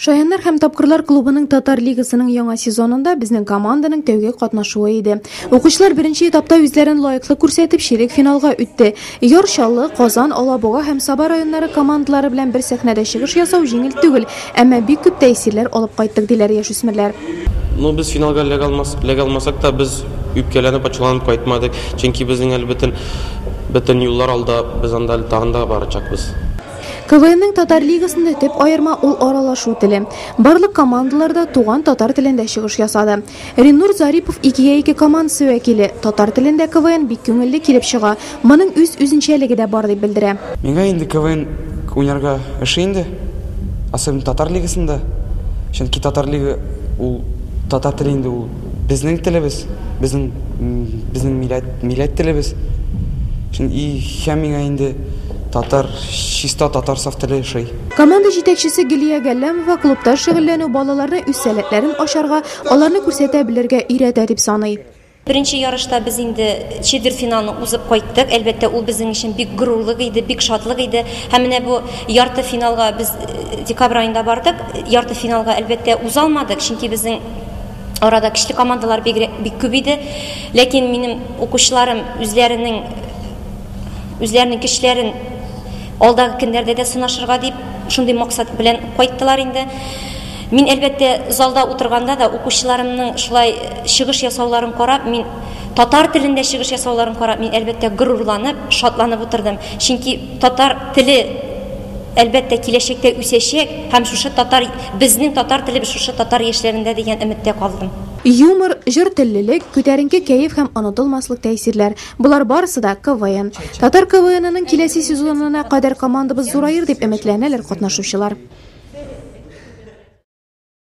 Шаяннар һәм тапкырлар клубының Татар лигасының яңа сезонында безнең команданың тәүге катнашуы иде. Укучылар беренче этапта үзләрен лаеклы күрсәтеп ширек финалга үтте. Яршаллы, Казан, Алабуга һәм Саба районнары командалары белән бер сәхнәдә чыгыш ясау җиңел түгел, әмма бик күп тәэсирләр алып кайттык диләр яшүсмерләр. Без финалга легалмасак та без үпкәләнеп ачуланып кайтмадык. Чөнки безнең әлбәттән бөтен юллар алда, без анда тагында барачакбыз. КВНның Татар лигасында төп айырма ул аралашу теле. Барлык командаларда туган татар телендә чыгыш ясады. Ринур Зарипов 2-2 командасы вәкиле. Татар телендә КВН бик күңелле килеп чыга. Моның үз үзенчәлеге дә бар дип белдерә. Миңа инде КВН уйнарга эше инде. Особенно Татар лигасында. Чөнки Татар лига ул татар телендә ул безнең телебез, безнең милләт телебез. Чөнки һәм миңа инде Татар, чиста татар саф теле шей. Команда җитәкчесе Гөлия Галләмова клубта шөгыльләнү балаларны үз сәләтләрен ашарга, аларны күрсәтә белергә өйрәтә дип саный. Беренче ярышта без инде четвертьфиналны узып кайттык. Әлбәттә, ул безнең өчен бик горурлык иде, бик шатлык иде. Һәм менә бу ярты финалга без декабрь аенда бардык. Ярты финалга әлбәттә уза алмадык, чөнки безнең арада көчле командалар бик күп иде. Ләкин минем укучыларым үзләренең көчләрен алдагы көннәрдә дә сынашырга дип шундый максат белән кайттылар инде. Мин әлбәттә залда утырганда да укучыларымның шулай чыгыш ясауларын карап, мин татар телендә чыгыш ясауларын карап, мин әлбәттә горурланып, шатланып утырдым. Чөнки татар теле әлбәттә киләчәктә үсәчәк һәм шушы татар безнең татар теле шушы татар яшьләрендә дигән өметтә калдым. Юмор, җыр теллелек, күтәренке кәеф һәм онытылмаслык тәэсирләр. Булар барысы да КВН. Татар КВНының киләсе сезонына кадәр командабыз зураер дип өметләнәләр катнашучылар.